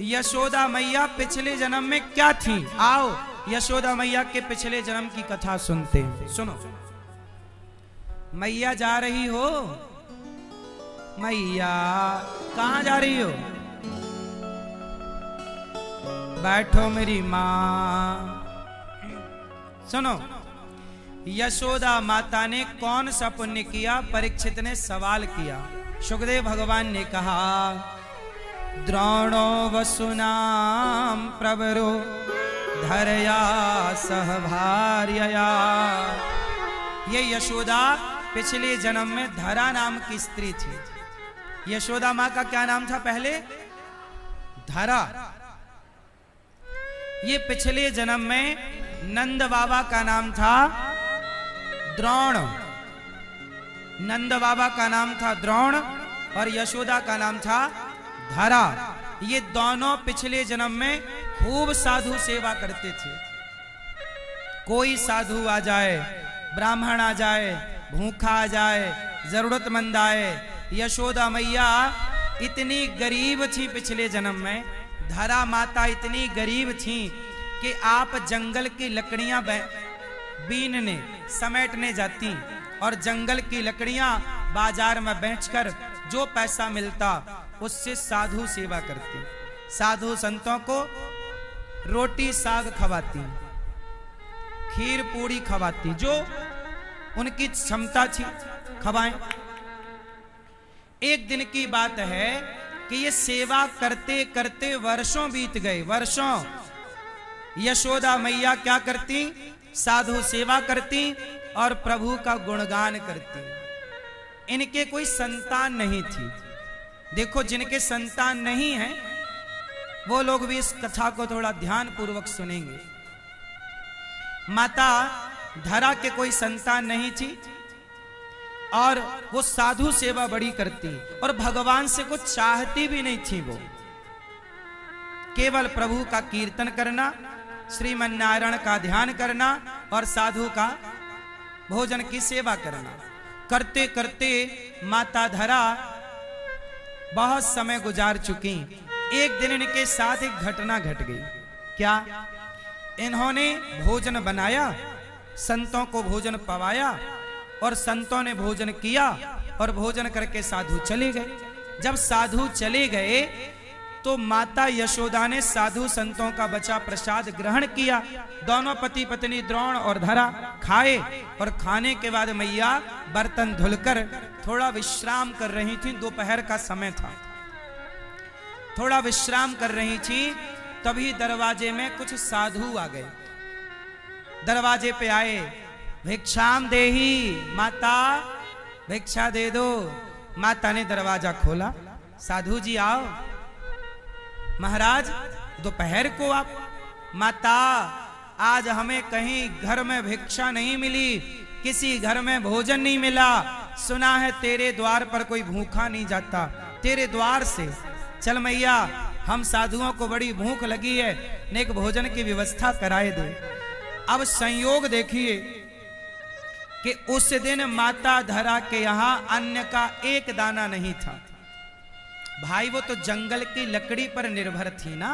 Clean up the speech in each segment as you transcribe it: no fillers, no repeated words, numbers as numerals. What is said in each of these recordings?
यशोदा मैया पिछले जन्म में क्या थी। आओ यशोदा मैया के पिछले जन्म की कथा सुनते हैं। सुनो, मैया जा रही हो, मैया कहां जा रही हो? बैठो मेरी मां। सुनो, यशोदा माता ने कौन सा पुण्य किया? परीक्षित ने सवाल किया। सुखदेव भगवान ने कहा, द्रोणो वसुनाम प्रवरो धरया सह भार्यया। ये यशोदा पिछले जन्म में धरा नाम की स्त्री थी। यशोदा माँ का क्या नाम था पहले? धरा। ये पिछले जन्म में नंद बाबा का नाम था द्रोण। नंद बाबा का नाम था द्रोण और यशोदा का नाम था धरा। ये दोनों पिछले जन्म में खूब साधु सेवा करते थे। कोई साधु आ जाए, ब्राह्मण आ जाए, भूखा आ जाए, जरूरतमंद आए, यशोदा मैया इतनी गरीब थी पिछले जन्म में। धरा माता इतनी गरीब थी कि आप जंगल की लकड़ियां बीनने समेटने जाती और जंगल की लकड़ियां बाजार में बेचकर जो पैसा मिलता उससे साधु सेवा करती। साधु संतों को रोटी साग खवाती, खीर पूड़ी खवाती, जो उनकी क्षमता थी खवाएं। एक दिन की बात है कि ये सेवा करते करते वर्षों बीत गए। वर्षों यशोदा मैया क्या करती? साधु सेवा करती और प्रभु का गुणगान करती। इनके कोई संतान नहीं थी। देखो, जिनके संतान नहीं है वो लोग भी इस कथा को थोड़ा ध्यान पूर्वक सुनेंगे। माता धरा के कोई संतान नहीं थी और वो साधु सेवा बड़ी करती और भगवान से कुछ चाहती भी नहीं थी। वो केवल प्रभु का कीर्तन करना, श्रीमन नारायण का ध्यान करना और साधु का भोजन की सेवा करना। करते करते माता धरा बहुत समय गुजार चुकी। एक दिन इनके साथ एक घटना घट गई। क्या? इन्होंने भोजन बनाया, संतों को भोजन पवाया और संतों ने भोजन किया और भोजन करके साधु चले गए। जब साधु चले गए तो माता यशोदा ने साधु संतों का बचा प्रसाद ग्रहण किया। दोनों पति पत्नी द्रोण और धरा खाए और खाने के बाद मैया बर्तन धुलकर थोड़ा विश्राम कर रही थी। दोपहर का समय था, थोड़ा विश्राम कर रही थी। तभी दरवाजे में कुछ साधु आ गए। दरवाजे पे आए, भिक्षाम देही, माता भिक्षा दे दो। माता ने दरवाजा खोला। साधु जी आओ। महाराज दोपहर को आप? माता आज हमें कहीं घर में भिक्षा नहीं मिली, किसी घर में भोजन नहीं मिला। सुना है तेरे द्वार पर कोई भूखा नहीं जाता, तेरे द्वार से चल मैया, हम साधुओं को बड़ी भूख लगी है, नेक भोजन की व्यवस्था कराए दे। अब संयोग देखिए कि उस दिन माता धरा के यहां अन्न का एक दाना नहीं था। भाई वो तो जंगल की लकड़ी पर निर्भर थी ना,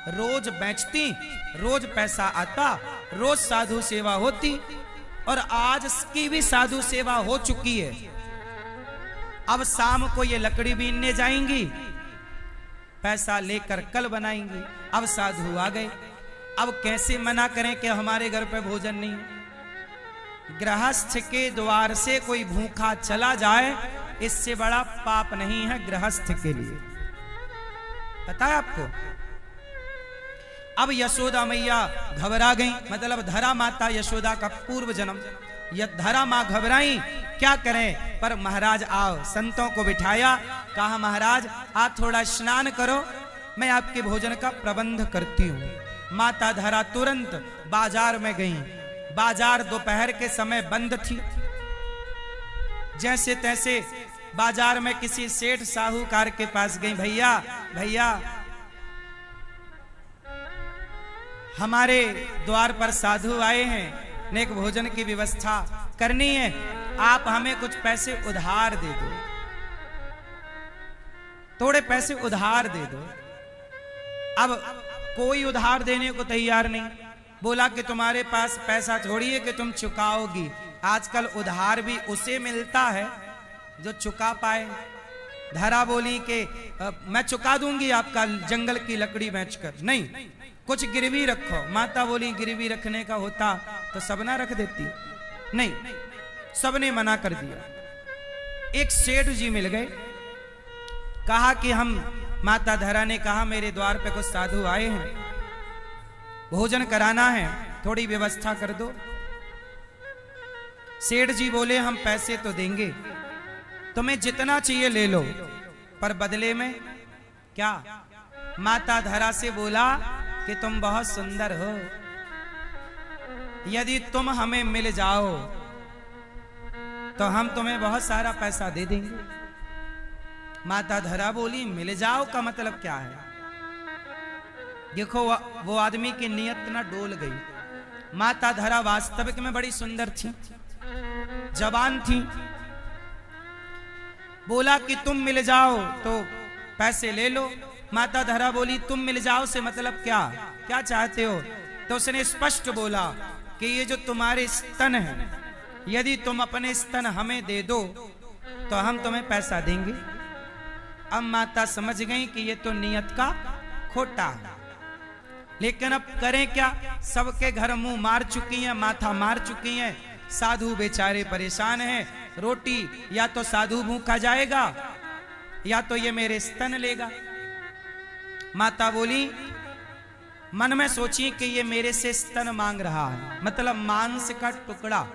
रोज बेचती, रोज पैसा आता, रोज साधु सेवा होती और आज की भी साधु सेवा हो चुकी है। अब शाम को ये लकड़ी बीनने जाएंगी, पैसा लेकर कल बनाएंगी। अब साधु आ गए, अब कैसे मना करें कि हमारे घर पे भोजन नहीं है। गृहस्थ के द्वार से कोई भूखा चला जाए, इससे बड़ा पाप नहीं है गृहस्थ के लिए। पता है आपको? अब यशोदा मैया घबरा गई, मतलब धरा माता यशोदा का पूर्व जन्म। यह धरा मां घबराई, क्या करें? पर महाराज आओ, संतों को बिठाया, कहा महाराज आप थोड़ा स्नान करो, मैं आपके भोजन का प्रबंध करती हूं। माता धरा तुरंत बाजार में गई। बाजार दोपहर के समय बंद थी। जैसे तैसे बाजार में किसी सेठ साहूकार के पास गई। भैया भैया, हमारे द्वार पर साधु आए हैं, नेक भोजन की व्यवस्था करनी है, आप हमें कुछ पैसे उधार दे दो, थोड़े पैसे उधार दे दो। अब कोई उधार देने को तैयार नहीं। बोला कि तुम्हारे पास पैसा थोड़ी है कि तुम चुकाओगी। आजकल उधार भी उसे मिलता है जो चुका पाए। धरा बोली कि मैं चुका दूंगी आपका जंगल की लकड़ी बेचकर, नहीं कुछ गिरवी रखो। माता बोली गिरवी रखने का होता तो सब ना रख देती, नहीं सबने मना कर दिया। एक सेठ जी मिल गए, कहा कि हम, माता धरा ने कहा मेरे द्वार पे कुछ साधु आए हैं, भोजन कराना है, थोड़ी व्यवस्था कर दो। सेठ जी बोले हम पैसे तो देंगे, तुम्हें जितना चाहिए ले लो, पर बदले में क्या? माता धरा से बोला कि तुम बहुत सुंदर हो, यदि तुम हमें मिल जाओ तो हम तुम्हें बहुत सारा पैसा दे देंगे। माता धरा बोली मिल जाओ का मतलब क्या है? देखो वो आदमी की नियत ना डोल गई। माता धरा वास्तविक में बड़ी सुंदर थी, जवान थी। बोला कि तुम मिल जाओ तो पैसे ले लो। माता धरा बोली तुम मिल जाओ से मतलब क्या, क्या चाहते हो? तो उसने स्पष्ट बोला कि ये जो तुम्हारे स्तन है, यदि तुम अपने स्तन हमें दे दो तो हम तुम्हें पैसा देंगे। अब माता समझ गई कि ये तो नियत का खोटा है, लेकिन अब करें क्या? सबके घर मुंह मार चुकी हैं, माथा मार चुकी हैं, साधु बेचारे परेशान हैं। रोटी या तो साधु भूखा जाएगा या तो ये मेरे स्तन लेगा। माता बोली, मन में सोची कि ये मेरे से स्तन मांग रहा है, मतलब मांस का टुकड़ा।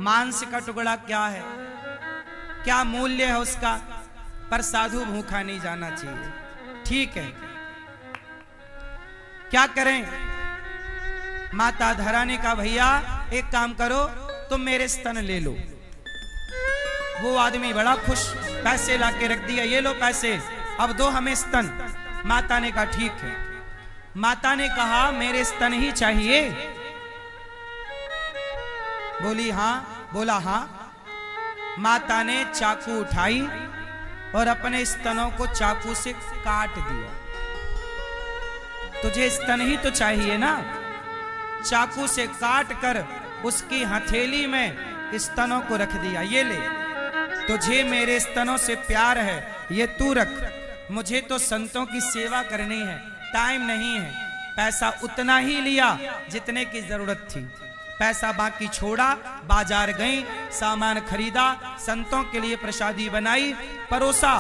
मांस का टुकड़ा क्या है, क्या मूल्य है उसका? पर साधु भूखा नहीं जाना चाहिए। ठीक है, क्या करें? माता धरा ने कहा भैया एक काम करो, तुम मेरे स्तन ले लो। वो आदमी बड़ा खुश, पैसे लाके रख दिया, ये लो पैसे, अब दो हमें स्तन। माता ने कहा ठीक है। माता ने कहा मेरे स्तन ही चाहिए? बोली हाँ। बोला हाँ। माता ने चाकू उठाई और अपने स्तनों को चाकू से काट दिया। तुझे स्तन ही तो चाहिए ना? चाकू से काट कर उसकी हथेली में स्तनों को रख दिया, ये ले, तुझे मेरे स्तनों से प्यार है, ये तू रख, मुझे तो संतों की सेवा करनी है, टाइम नहीं है। पैसा उतना ही लिया जितने की जरूरत थी, पैसा बाकी छोड़ा, बाजार गई, सामान खरीदा, संतों के लिए प्रसादी बनाई, परोसा।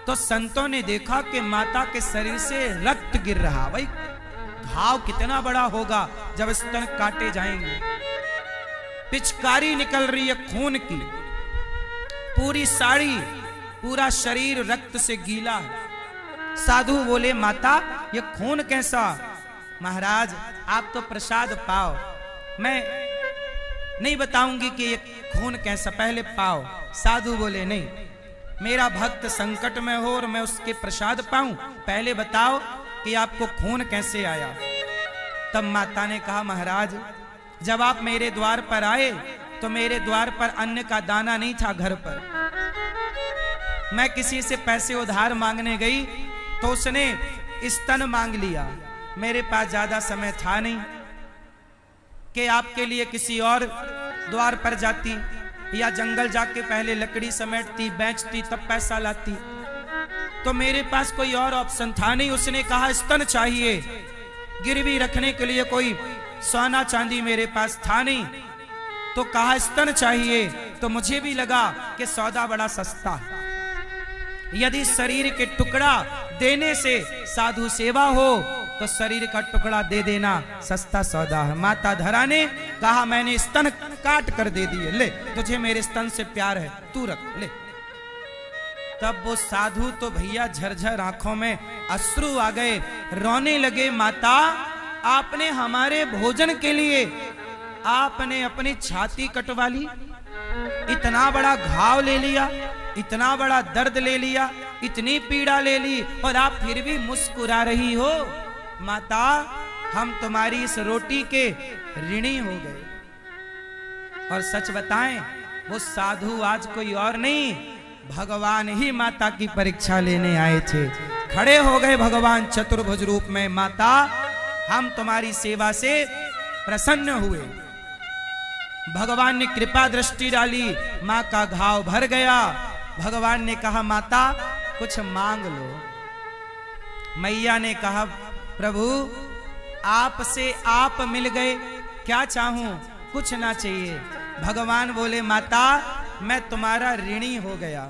तो संतों ने देखा कि माता के शरीर से रक्त गिर रहा। भाई घाव कितना बड़ा होगा जब स्तन काटे जाएंगे। पिचकारी निकल रही है खून की, पूरी साड़ी, पूरा शरीर रक्त से गीला है। साधु बोले माता ये खून कैसा? महाराज आप तो प्रसाद पाओ, मैं नहीं बताऊंगी कि ये खून कैसा, पहले पाओ। साधु बोले नहीं, मेरा भक्त संकट में हो और मैं उसके प्रसाद पाऊं, पहले बताओ कि आपको खून कैसे आया। तब माता ने कहा महाराज जब आप मेरे द्वार पर आए तो मेरे द्वार पर अन्न का दाना नहीं था घर पर। मैं किसी से पैसे उधार मांगने गई तो उसने स्तन मांग लिया। मेरे पास ज्यादा समय था नहीं कि आपके लिए किसी और द्वार पर जाती या जंगल जाके पहले लकड़ी समेटती, बेचती, तब पैसा लाती। तो मेरे पास कोई और ऑप्शन था नहीं। उसने कहा स्तन चाहिए, गिरवी रखने के लिए कोई सोना चांदी मेरे पास था नहीं, तो कहा स्तन चाहिए। तो मुझे भी लगा कि सौदा बड़ा सस्ता है, यदि शरीर के टुकड़ा देने से साधु सेवा हो तो शरीर का टुकड़ा दे देना सस्ता सौदा है। माता धरा ने कहा मैंने स्तन काट कर दे दिए, ले तुझे मेरे स्तन से प्यार है, तू रख ले। तब वो साधु तो भैया झरझर आंखों में अश्रु आ गए, रोने लगे। माता आपने हमारे भोजन के लिए आपने अपनी छाती कटवा ली, इतना बड़ा घाव ले लिया, इतना बड़ा दर्द ले लिया, इतनी पीड़ा ले ली और आप फिर भी मुस्कुरा रही हो। माता हम तुम्हारी इस रोटी के ऋणी हो गए। और सच बताएं वो साधु आज कोई और नहीं, भगवान ही माता की परीक्षा लेने आए थे। खड़े हो गए भगवान चतुर्भुज रूप में, माता हम तुम्हारी सेवा से प्रसन्न हुए। भगवान ने कृपा दृष्टि डाली, मां का घाव भर गया। भगवान ने कहा माता कुछ मांग लो। मैया ने कहा प्रभु आपसे आप मिल गए, क्या चाहूं, कुछ ना चाहिए। भगवान बोले माता मैं तुम्हारा ऋणी हो गया,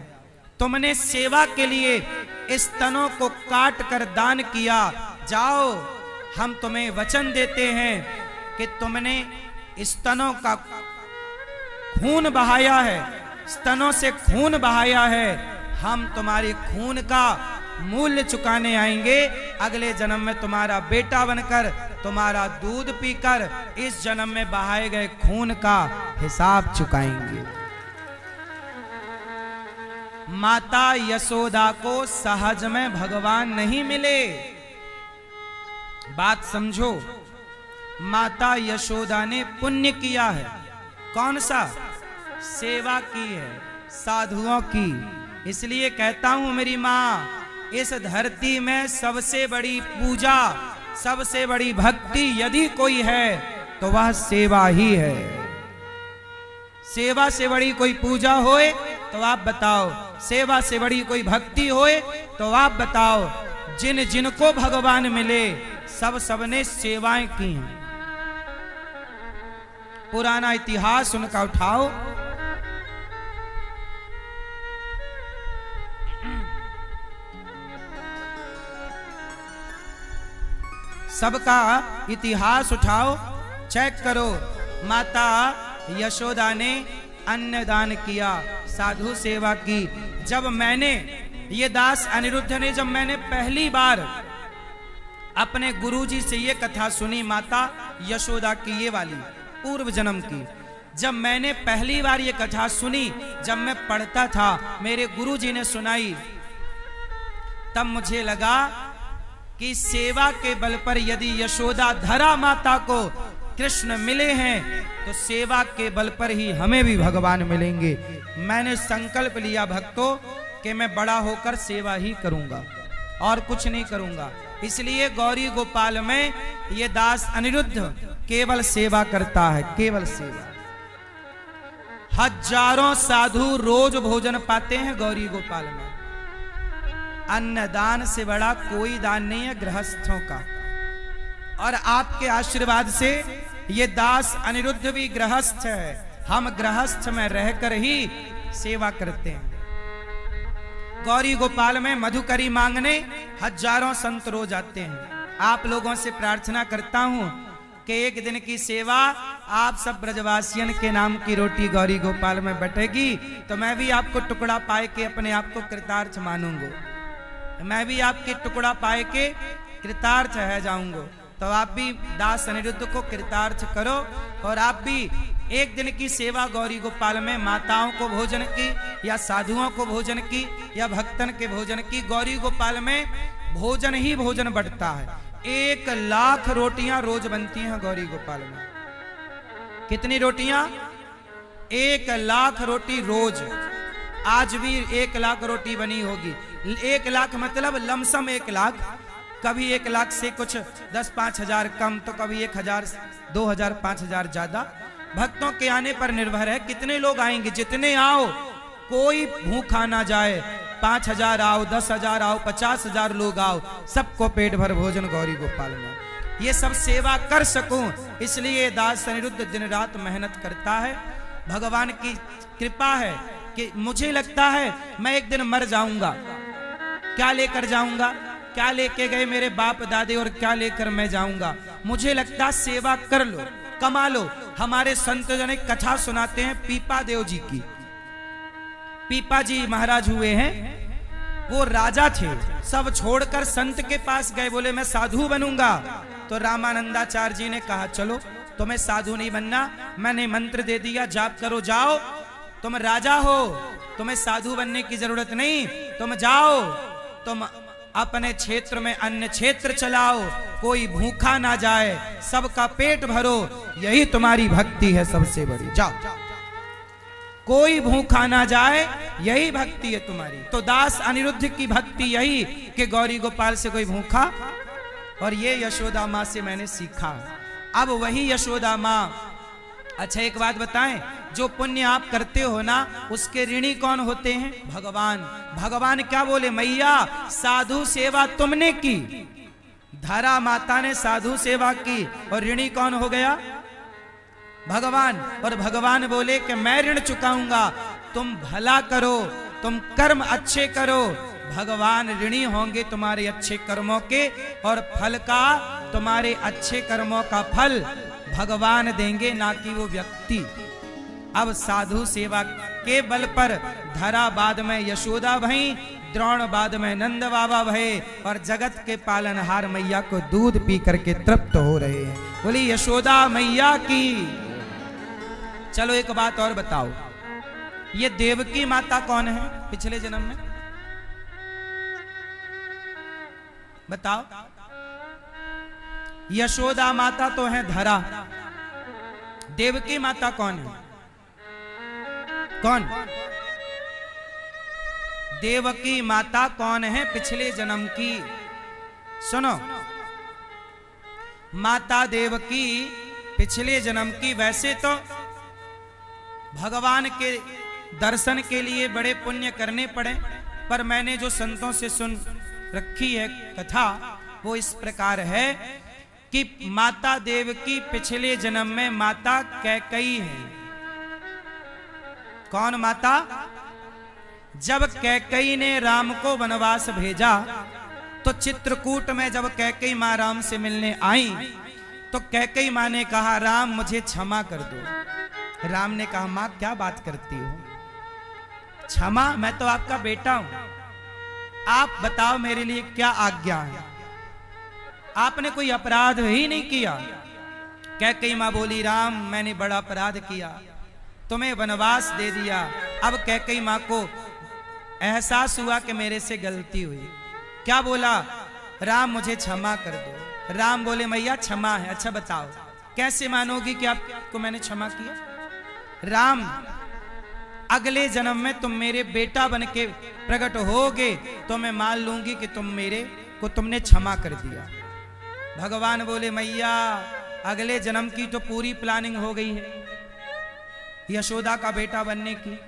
तुमने सेवा के लिए स्तनों को काट कर दान किया, जाओ हम तुम्हें वचन देते हैं कि तुमने स्तनों का खून बहाया है, स्तनों से खून बहाया है, हम तुम्हारे खून का मूल्य चुकाने आएंगे। अगले जन्म में तुम्हारा बेटा बनकर, तुम्हारा दूध पीकर इस जन्म में बहाए गए खून का हिसाब चुकाएंगे। माता यशोदा को सहज में भगवान नहीं मिले, बात समझो। माता यशोदा ने पुण्य किया है, कौन सा, सेवा की है साधुओं की। इसलिए कहता हूं मेरी मां, इस धरती में सबसे बड़ी पूजा, सबसे बड़ी भक्ति यदि कोई है तो वह सेवा ही है। सेवा से बड़ी कोई पूजा होए तो आप बताओ, सेवा से बड़ी कोई भक्ति होए तो आप बताओ। जिन जिनको भगवान मिले सबने सेवाएं की हैं। पुराना इतिहास उनका उठाओ, सबका इतिहास उठाओ, चेक करो। माता यशोदा ने अन्नदान किया, साधु सेवा की। जब मैंने, ये दास अनिरुद्ध ने, जब मैंने पहली बार अपने गुरुजी से ये कथा सुनी, माता यशोदा की ये वाली पूर्व जन्म की, जब मैंने पहली बार ये कथा सुनी, जब मैं पढ़ता था, मेरे गुरुजी ने सुनाई, तब मुझे लगा कि सेवा के बल पर यदि यशोदा धरा माता को कृष्ण मिले हैं तो सेवा के बल पर ही हमें भी भगवान मिलेंगे। मैंने संकल्प लिया भक्तों कि मैं बड़ा होकर सेवा ही करूंगा और कुछ नहीं करूंगा। इसलिए गौरी गोपाल में ये दास अनिरुद्ध केवल सेवा करता है, केवल सेवा। हजारों साधु रोज भोजन पाते हैं गौरी गोपाल में। अन्नदान से बड़ा कोई दान नहीं है गृहस्थों का। और आपके आशीर्वाद से ये दास अनिरुद्ध भी गृहस्थ है। हम गृहस्थ में रहकर ही सेवा करते हैं। गौरी गोपाल में मधुकरी मांगने हजारों संत रोज आते हैं। आप लोगों से प्रार्थना करता हूं कि एक दिन की सेवा आप सब ब्रजवासियन के नाम की रोटी गौरी गोपाल में बटेगी तो मैं भी आपको टुकड़ा पाए के अपने आप को कृतार्थ मानूंगा। मैं भी आपके टुकड़ा पाए के कृतार्थ है जाऊंगा। तो आप भी दास अनिरुद्ध को कृतार्थ करो और आप भी एक दिन की सेवा गौरी गोपाल में माताओं को भोजन की या साधुओं को भोजन की या भक्तन के भोजन की। गौरी गोपाल में भोजन ही भोजन बढ़ता है। 1,00,000 रोटियां रोज बनती हैं गौरी गोपाल में। कितनी रोटियां? 1,00,000 रोटी रोज। आज भी 1,00,000 रोटी बनी होगी। 1,00,000 मतलब लमसम 1,00,000, कभी 1,00,000 से कुछ 10-5 हजार कम, तो कभी 1,000, 2,000, 5,000 ज्यादा। भक्तों के आने पर निर्भर है कितने लोग आएंगे। जितने आओ, कोई भूखा ना जाए। 5,000 आओ, 10,000 आओ, 50,000 लोग आओ, सबको पेट भर भोजन गौरी गोपाल में। ये सब सेवा कर सकूं इसलिए दास अनिरुद्ध दिन रात मेहनत करता है। भगवान की कृपा है कि मुझे लगता है मैं एक दिन मर जाऊंगा। क्या लेकर जाऊंगा? क्या लेके गए मेरे बाप दादे और क्या लेकर मैं जाऊंगा? मुझे लगता सेवा कर लो, कमा लो। हमारे संत जन एक कथा सुनाते हैं पीपा देव जी की। पीपा जी महाराज हुए हैं, वो राजा थे, सब छोड़कर संत के पास गए, बोले मैं साधु बनूंगा। तो रामानंदाचार्य जी ने कहा चलो तुम्हें साधु नहीं बनना, मैंने मंत्र दे दिया, जाप करो, जाओ, तुम राजा हो, तुम्हें साधु बनने की जरूरत नहीं, तुम जाओ, तुम अपने क्षेत्र में अन्य क्षेत्र चलाओ, कोई भूखा ना जाए, सबका पेट भरो, यही तुम्हारी भक्ति है सबसे बड़ी, जाओ। कोई भूखा ना जाए, यही भक्ति है तुम्हारी। तो दास अनिरुद्ध की भक्ति यही कि गौरी गोपाल से कोई भूखा, और ये यशोदा माँ से मैंने सीखा। अब वही यशोदा माँ, अच्छा एक बात बताएं, जो पुण्य आप करते हो ना, उसके ऋणी कौन होते हैं? भगवान। भगवान क्या बोले? मैया साधु सेवा तुमने की, धरा माता ने साधु सेवा की, और ऋणी कौन हो गया? भगवान। और भगवान बोले कि मैं ऋण चुकाऊंगा, तुम भला करो, तुम कर्म अच्छे करो। भगवान ऋणी होंगे तुम्हारे अच्छे कर्मों के, और फल का, तुम्हारे अच्छे कर्मों का फल भगवान देंगे, ना कि वो व्यक्ति। अब साधु सेवा के बल पर धराबाद में यशोदा भई, द्रोणबाद में नंद बाबा भये, और जगत के पालनहार मैया को दूध पी करके तृप्त हो रहे हैं। बोली यशोदा मैया की। चलो एक बात और बताओ, ये देवकी माता कौन है पिछले जन्म में? बताओ। यशोदा माता तो है धरा, देवकी माता कौन है? कौन? देवकी माता कौन है पिछले जन्म की? सुनो, माता देवकी पिछले जन्म की। वैसे तो भगवान के दर्शन के लिए बड़े पुण्य करने पड़े, पर मैंने जो संतों से सुन रखी है कथा, वो इस प्रकार है कि माता देवकी पिछले जन्म में माता कैकई है। कौन माता? जब कैकई ने राम को वनवास भेजा, तो चित्रकूट में जब कैकई माँ राम से मिलने आई, तो कैकई माँ ने कहा राम मुझे क्षमा कर दो। राम ने कहा माँ क्या बात करती हो, क्षमा? मैं तो आपका बेटा हूं, आप बताओ मेरे लिए क्या आज्ञा है? आपने कोई अपराध ही नहीं किया। कैकई माँ बोली राम मैंने बड़ा अपराध किया, तुम्हें वनवास दे दिया। अब कैकई माँ को एहसास हुआ कि मेरे से गलती हुई। क्या बोला? राम मुझे क्षमा कर दो। राम बोले मैया क्षमा है। अच्छा बताओ कैसे मानोगी कि आपको मैंने क्षमा किया? राम अगले जन्म में तुम मेरे बेटा बन के प्रकट होगे, तो मैं मान लूंगी कि तुम मेरे को तुमने क्षमा कर दिया। भगवान बोले मैया अगले जन्म की तो पूरी प्लानिंग हो गई है यशोदा का बेटा बनने की।